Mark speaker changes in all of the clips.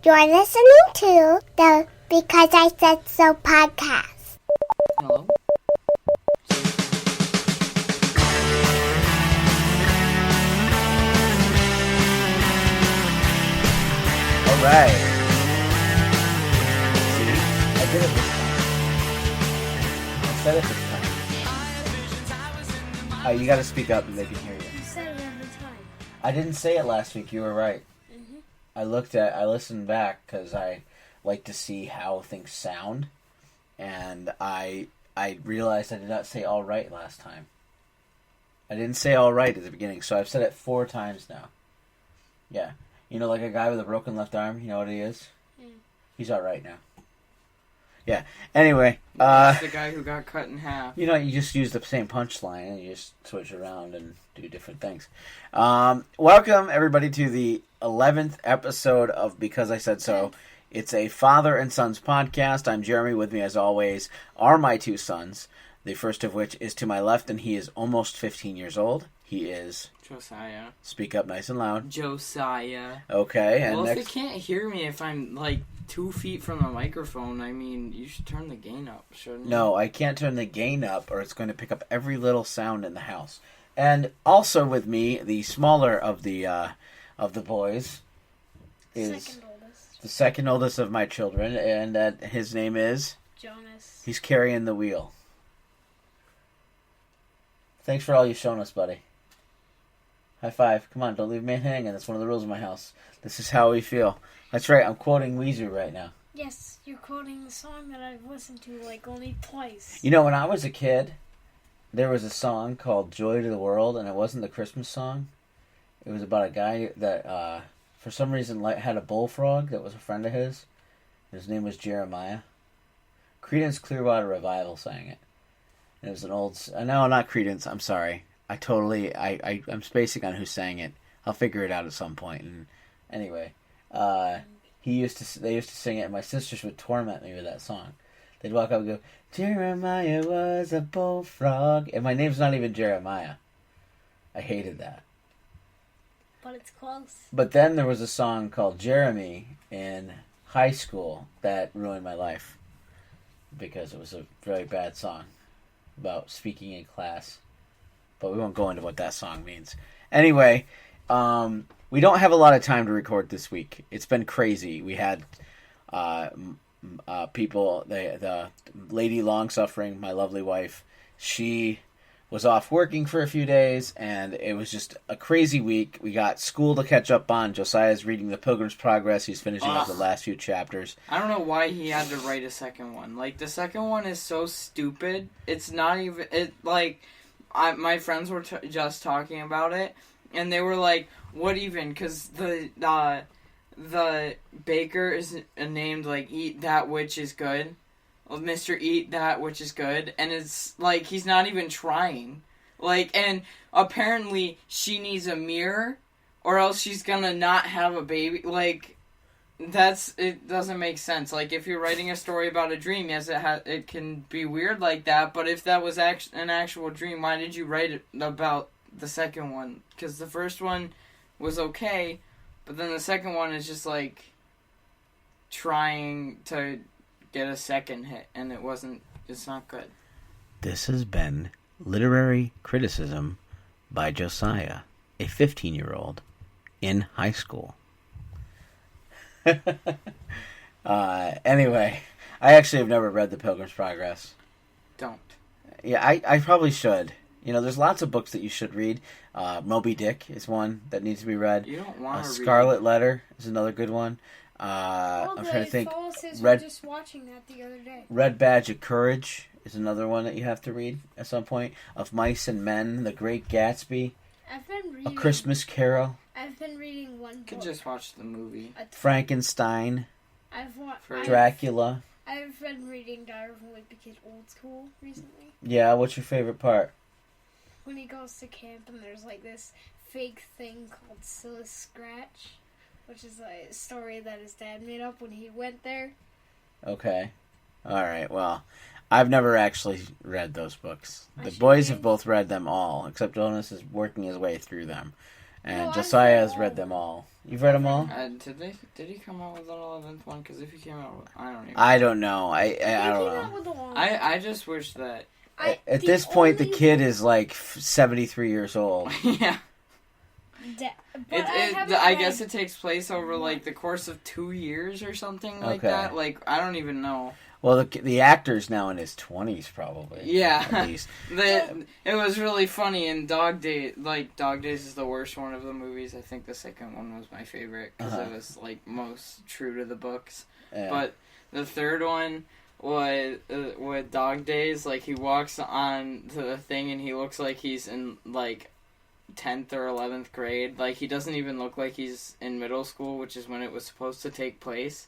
Speaker 1: You're listening to the Because I Said So podcast.
Speaker 2: Hello?
Speaker 3: All right. See, I did it this time. I said it this time. You got to speak up and they can hear you.
Speaker 1: You said it every time.
Speaker 3: I didn't say it last week. You were right.
Speaker 1: Mm-hmm.
Speaker 3: I listened back because I like to see how things sound, and I realized I did not say all right last time. I didn't say all right at the beginning, so I've said it 4 times now. Yeah. You know, like a guy with a broken left arm, you know what he is?
Speaker 1: Mm.
Speaker 3: He's all right now. Yeah. Anyway,
Speaker 2: That's the guy who got cut in half.
Speaker 3: you know, you just use the same punchline and you just switch around and do different things. Welcome, everybody, to the 11th episode of Because I Said So. It's a father and sons podcast. I'm Jeremy. With me, as always, are my 2 sons. The first of which is to my left, and he is almost 15 years old. He is...
Speaker 2: Josiah.
Speaker 3: Speak up nice and loud.
Speaker 2: Josiah.
Speaker 3: Okay, and
Speaker 2: well,
Speaker 3: next...
Speaker 2: if they can't hear me if I'm, 2 feet from the microphone, I mean, you should turn the gain up, shouldn't you?
Speaker 3: No, I can't turn the gain up, or it's going to pick up every little sound in the house. And also with me, the smaller of the boys is the second oldest of my children, and his name is
Speaker 1: Jonas.
Speaker 3: He's carrying the wheel. Thanks for all you've shown us, buddy. High five. Come on, don't leave me hanging. That's one of the rules of my house. This is how we feel. That's right, I'm quoting Weezer right now.
Speaker 1: Yes, you're quoting the song that I've listened to only twice.
Speaker 3: You know, when I was a kid, there was a song called Joy to the World, and it wasn't the Christmas song. It was about a guy that, for some reason, had a bullfrog that was a friend of his. His name was Jeremiah. Creedence Clearwater Revival sang it. And it was an old... No, not Creedence, I'm sorry. I'm spacing on who sang it. I'll figure it out at some point. And anyway, they used to sing it, and my sisters would torment me with that song. They'd walk up and go, Jeremiah was a bullfrog. And my name's not even Jeremiah. I hated that.
Speaker 1: But it's close.
Speaker 3: But then there was a song called Jeremy in high school that ruined my life. Because it was a very bad song about speaking in class. But we won't go into what that song means. Anyway, we don't have a lot of time to record this week. It's been crazy. We had people, the lady long-suffering, my lovely wife, she was off working for a few days, and it was just a crazy week. We got school to catch up on. Josiah's reading The Pilgrim's Progress. He's finishing up the last few chapters.
Speaker 2: I don't know why he had to write a second one. The second one is so stupid. It's not even... my friends were just talking about it, and they were like, what even? Because the baker is named, Eat That Which Is Good. Mr. Eat That Which Is Good. And it's, he's not even trying. And apparently she needs a mirror, or else she's gonna not have a baby. It doesn't make sense. If you're writing a story about a dream, yes, it can be weird like that, but if that was an actual dream, why did you write it about the second one? Because the first one was okay, but then the second one is just, trying to get a second hit, and it's not good.
Speaker 3: This has been Literary Criticism by Josiah, a 15-year-old in high school. Anyway, I actually have never read The Pilgrim's Progress.
Speaker 2: Don't.
Speaker 3: Yeah, I probably should. You know, there's lots of books that you should read. Moby Dick is one that needs to be read.
Speaker 2: You don't want to read.
Speaker 3: Scarlet Letter is another good one. I'm trying to think.
Speaker 1: Were just watching that the other day.
Speaker 3: Red Badge of Courage is another one that you have to read at some point. Of Mice and Men, The Great Gatsby.
Speaker 1: I've been reading...
Speaker 3: A Christmas Carol.
Speaker 1: I've been reading one book.
Speaker 2: You could just watch the movie.
Speaker 3: Frankenstein. Dracula.
Speaker 1: I've been reading Diary of a Wimpy Kid Old School recently.
Speaker 3: Yeah, what's your favorite part?
Speaker 1: When he goes to camp and there's this fake thing called Silas Scratch, which is a story that his dad made up when he went there.
Speaker 3: Okay. Alright, well, I've never actually read those books. The boys have both read them all, except Jonas is working his way through them. And Josiah has read them all. You've read them all?
Speaker 2: Did he come out with an 11th one? Because if he came out with...
Speaker 3: I don't know. I don't know.
Speaker 2: I just wish that...
Speaker 3: At this point, the kid is like 73 years old.
Speaker 2: Yeah.
Speaker 1: I
Speaker 2: I guess it takes place over like the course of 2 years or something like that. Like, I don't even know.
Speaker 3: Well, the actor's now in his 20s, probably.
Speaker 2: Yeah.
Speaker 3: At least.
Speaker 2: It was really funny in Dog Days. Like, Dog Days is the worst one of the movies. I think the second one was my favorite because it was like most true to the books. Yeah. But the third one was with Dog Days. Like, he walks on to the thing and he looks like he's in like 10th or 11th grade. Like, he doesn't even look like he's in middle school, which is when it was supposed to take place.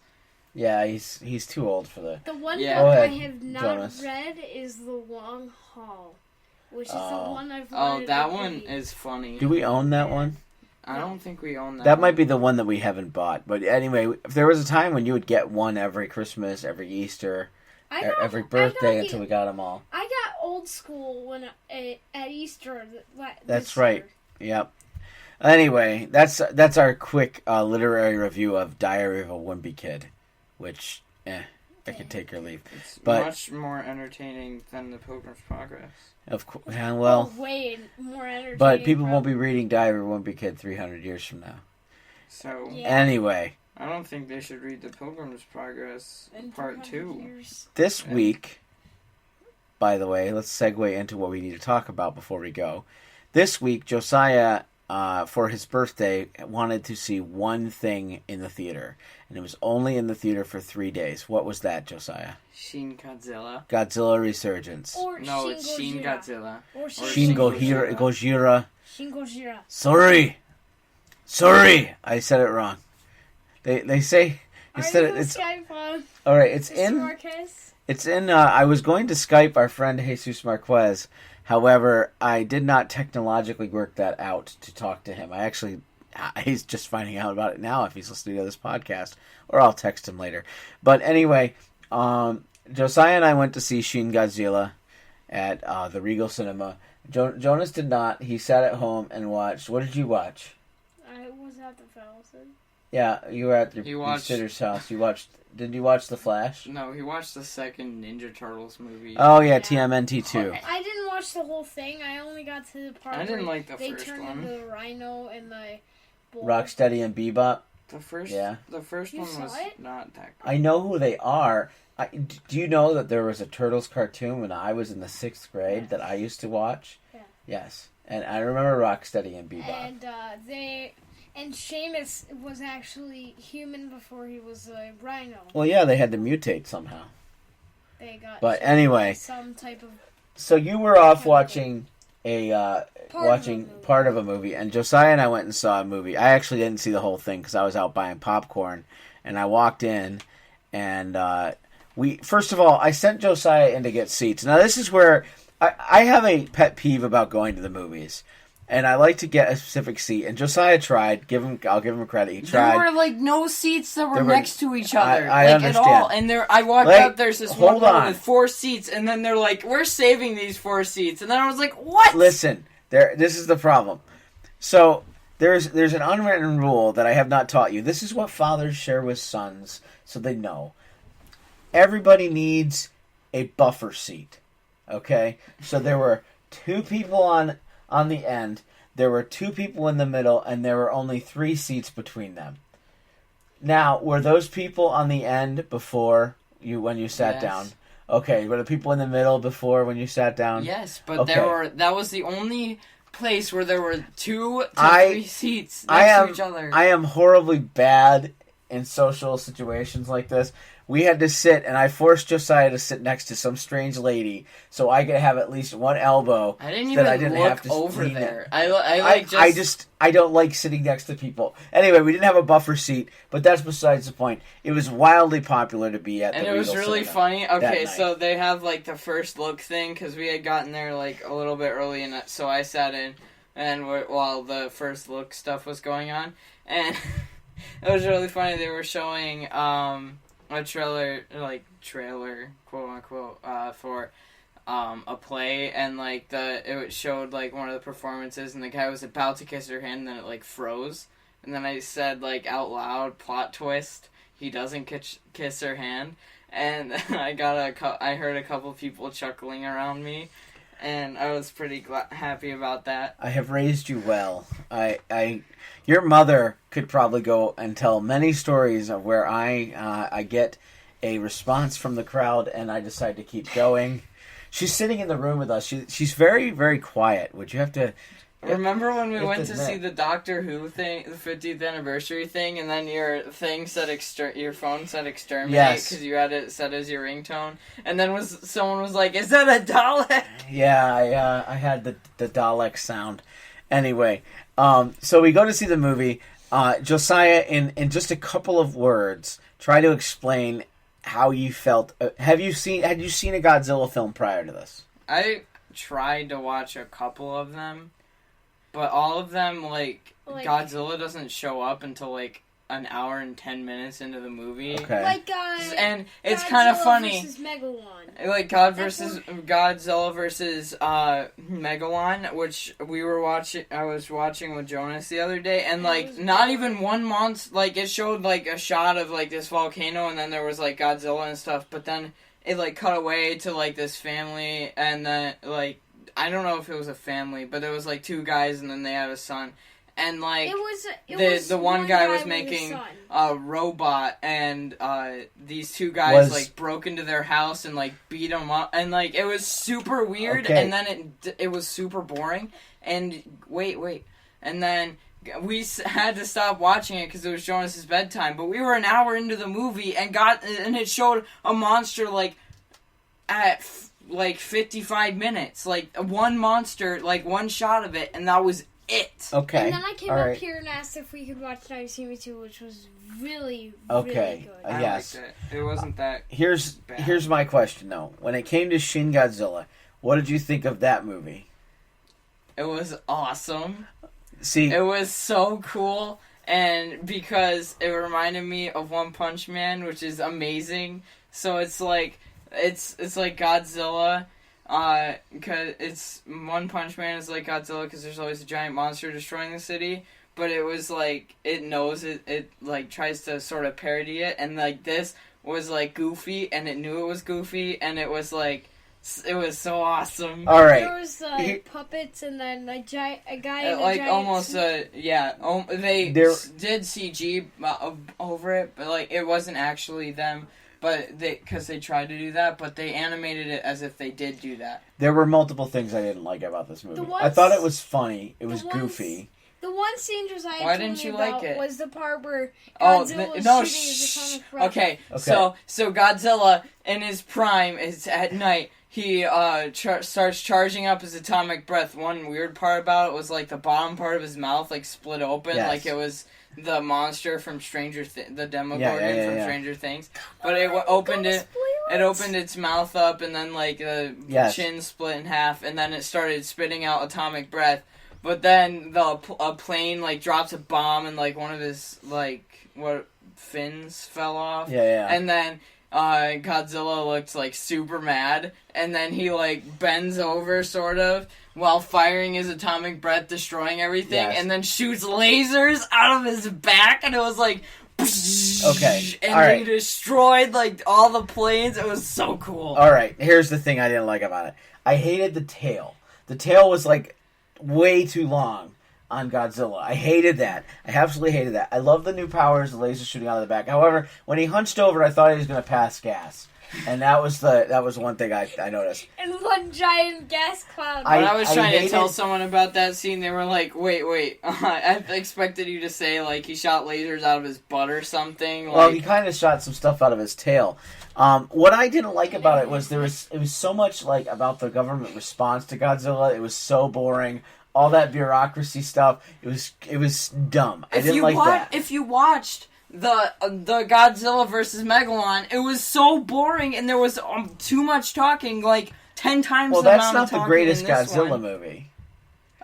Speaker 3: Yeah, he's too old for that.
Speaker 1: The one book I have not read is The Long Haul, which is the one I've wanted.
Speaker 2: Oh, that one is funny.
Speaker 3: Do we own that one?
Speaker 2: I don't think we own that.
Speaker 3: That might be the one that we haven't bought. But anyway, if there was a time when you would get one every Christmas, every Easter, every birthday until we got them all.
Speaker 1: I got old school when at Easter.
Speaker 3: That's right. Yep. Anyway, that's our quick literary review of Diary of a Wimpy Kid, which I could take or leave.
Speaker 2: It's much more entertaining than The Pilgrim's Progress.
Speaker 3: Of course, well,
Speaker 1: way more entertaining.
Speaker 3: But people won't be reading Diary of a Wimpy Kid 300 years from now.
Speaker 2: So
Speaker 3: anyway,
Speaker 2: I don't think they should read The Pilgrim's Progress Part 2.
Speaker 3: This week, by the way, let's segue into what we need to talk about before we go. This week, Josiah, for his birthday, wanted to see one thing in the theater. And it was only in the theater for 3 days. What was that, Josiah?
Speaker 2: Shin Godzilla.
Speaker 3: Godzilla Resurgence.
Speaker 2: It's Shin Godzilla.
Speaker 3: Or Shin Gojira.
Speaker 1: Shin Gojira.
Speaker 3: Sorry, I said it wrong. They say instead it's all right. It's in.
Speaker 1: Marquez?
Speaker 3: It's in. I was going to Skype our friend Jesus Marquez. However, I did not technologically work that out to talk to him. He's just finding out about it now if he's listening to this podcast, or I'll text him later. But anyway, Josiah and I went to see Sheen Godzilla at the Regal Cinema. Jonas did not. He sat at home and watched. What did you watch?
Speaker 1: I was at the Fallon.
Speaker 3: Yeah, you were at your sitter's house. Did you watch The Flash?
Speaker 2: No, he watched the second Ninja Turtles movie.
Speaker 3: Oh, yeah, TMNT 2.
Speaker 1: I didn't watch the whole thing. I only got to the part
Speaker 2: where
Speaker 1: they
Speaker 2: first
Speaker 1: turned
Speaker 2: one.
Speaker 1: into the Rhino and the bull.
Speaker 3: Rocksteady and Bebop.
Speaker 2: The first one was not that good.
Speaker 3: I know who they are. Do you know that there was a Turtles cartoon when I was in the 6th grade that I used to watch?
Speaker 1: Yeah.
Speaker 3: Yes. And I remember Rocksteady and Bebop.
Speaker 1: And Seamus was actually human before he was a rhino.
Speaker 3: Well, yeah, they had to mutate somehow.
Speaker 1: But
Speaker 3: anyway,
Speaker 1: some type of.
Speaker 3: So you were off watching part of a movie, and Josiah and I went and saw a movie. I actually didn't see the whole thing because I was out buying popcorn, and I walked in, and first of all, I sent Josiah in to get seats. Now this is where I have a pet peeve about going to the movies. And I like to get a specific seat. And Josiah tried. I'll give him credit. He tried.
Speaker 2: There were no seats that were next to each other.
Speaker 3: I understand.
Speaker 2: At all. And I walked up. There's this one with 4 seats, and then they're like, "We're saving these 4 seats." And then I was like, "What?"
Speaker 3: Listen, this is the problem. So there's an unwritten rule that I have not taught you. This is what fathers share with sons, so they know. Everybody needs a buffer seat. Okay, so there were 2 people on the end, there were 2 people in the middle, and there were only 3 seats between them. Now, were those people on the end when you sat down? Okay, were the people in the middle before when you sat down?
Speaker 2: Yes, but that was the only place where there were 2 to 3 seats next to each other.
Speaker 3: I am horribly bad in social situations like this. We had to sit, and I forced Josiah to sit next to some strange lady so I could have at least one elbow.
Speaker 2: I didn't even look over there.
Speaker 3: I don't like sitting next to people. Anyway, we didn't have a buffer seat, but that's besides the point. It was wildly popular to be at the Regal
Speaker 2: And it was really funny. Okay, so
Speaker 3: night.
Speaker 2: they have the first look thing, because we had gotten there a little bit early, and so I sat in and while the first look stuff was going on, and it was really funny. They were showing a trailer, quote unquote, for a play, and it showed one of the performances, and the guy was about to kiss her hand, and then it froze, and then I said, like, out loud, plot twist, he doesn't kiss her hand, and I heard a couple people chuckling around me, and I was pretty happy about that.
Speaker 3: I have raised you well. Your mother could probably go and tell many stories of where I get a response from the crowd, and I decide to keep going. She's sitting in the room with us. She's very, very quiet. Would you have to...
Speaker 2: Remember when we went to see the Doctor Who thing, the 50th anniversary thing, and then your thing said your phone said exterminate because you had it set as your ringtone, and then someone was like, "Is that a Dalek?"
Speaker 3: Yeah, I had the Dalek sound. Anyway, so we go to see the movie. Josiah, in just a couple of words, try to explain how you felt. Had you seen a Godzilla film prior to this?
Speaker 2: I tried to watch a couple of them. But all of them, like, Godzilla doesn't show up until, like, an hour and 10 minutes into the movie.
Speaker 3: Okay.
Speaker 2: And it's kind of funny.
Speaker 1: Versus Megalon.
Speaker 2: Like, Godzilla versus Megalon, which I was watching with Jonas the other day, and, like, not even one monster, like, it showed, like, a shot of, like, this volcano, and then there was, like, Godzilla and stuff, but then it, like, cut away to, like, this family, and then, like, I don't know if it was a family, but it was like two guys and then they had a son. And like the one guy was making a robot and these two guys like broke into their house and like beat them up and like it was super weird and then it was super boring and wait and then we had to stop watching it because it was Jonas's bedtime, but we were an hour into the movie and it showed a monster like at like 55 minutes, like one monster, like one shot of it, and that was it.
Speaker 3: Okay.
Speaker 1: And then I came up here and asked if we could watch Now You See Me Too, which was really, really good.
Speaker 3: Yes.
Speaker 2: I liked it. It wasn't that bad.
Speaker 3: Here's my question though. When it came to Shin Godzilla, what did you think of that movie?
Speaker 2: It was awesome.
Speaker 3: See,
Speaker 2: it was so cool, and because it reminded me of One Punch Man, which is amazing. So it's like. It's like Godzilla, because it's One Punch Man is like Godzilla because there's always a giant monster destroying the city, but it was like, it knows it like tries to sort of parody it, and like this was like goofy, and it knew it was goofy, and it was like, it was so awesome.
Speaker 3: Alright.
Speaker 1: There was puppets and then a guy in a
Speaker 2: like
Speaker 1: giant
Speaker 2: almost
Speaker 1: suit.
Speaker 2: they did CG over it, but like it wasn't actually them. But because they tried to do that, but they animated it as if they did do that.
Speaker 3: There were multiple things I didn't like about this movie. I thought it was funny. It was goofy.
Speaker 1: The one scene Josiah
Speaker 2: Why didn't you like it?
Speaker 1: Was the part where Godzilla was shooting his atomic breath.
Speaker 2: Okay. So Godzilla in his prime is at night. He starts charging up his atomic breath. One weird part about it was like the bottom part of his mouth like split open, like it was the monster from the Demogorgon from Stranger Things. But it opened its mouth up, and then like the chin split in half, and then it started spitting out atomic breath. But then a plane like drops a bomb, and like one of his fins fell off. And then Godzilla looked like super mad, and then he like bends over sort of while firing his atomic breath, destroying everything, and then shoots lasers out of his back, and it was like, and he destroyed like all the planes. It was so cool.
Speaker 3: All right, here's the thing I didn't like about it. I hated the tail. The tail was like way too long on Godzilla. I hated that. I absolutely hated that. I love the new powers, the laser shooting out of the back. However, when he hunched over, I thought he was going to pass gas. And that was one thing I noticed.
Speaker 1: And one giant gas cloud.
Speaker 2: When I was trying to tell someone about that scene, they were like, wait. I expected you to say, like, he shot lasers out of his butt or something.
Speaker 3: Well, he kind of shot some stuff out of his tail. What I didn't like about it was it was so much, like, about the government response to Godzilla. It was so boring. All that bureaucracy stuff. It was dumb. I didn't like that.
Speaker 2: If you watched the Godzilla versus Megalon, it was so boring, and there was too much talking, like 10 times the amount of talking.
Speaker 3: Well, that's not the greatest
Speaker 2: in this
Speaker 3: Godzilla
Speaker 2: one.
Speaker 3: movie.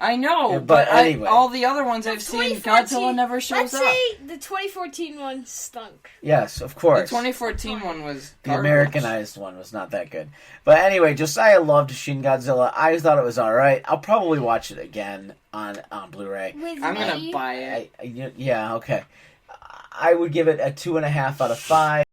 Speaker 2: I know,
Speaker 3: Yeah,
Speaker 2: but
Speaker 3: anyway.
Speaker 2: all the other ones
Speaker 1: The
Speaker 2: I've seen,
Speaker 1: 2014
Speaker 2: Godzilla never shows
Speaker 1: Let's
Speaker 2: up.
Speaker 1: say the 2014 one stunk.
Speaker 3: Yes, of
Speaker 2: The
Speaker 3: course.
Speaker 2: 2014 one was
Speaker 3: The
Speaker 2: garbage.
Speaker 3: Americanized one was not that good. But anyway, Josiah loved Shin Godzilla. I thought it was alright. I'll probably watch it again on Blu-ray.
Speaker 1: With
Speaker 2: I'm gonna
Speaker 1: me.
Speaker 2: buy it.
Speaker 3: Yeah, okay. I would give it a 2.5 out of 5.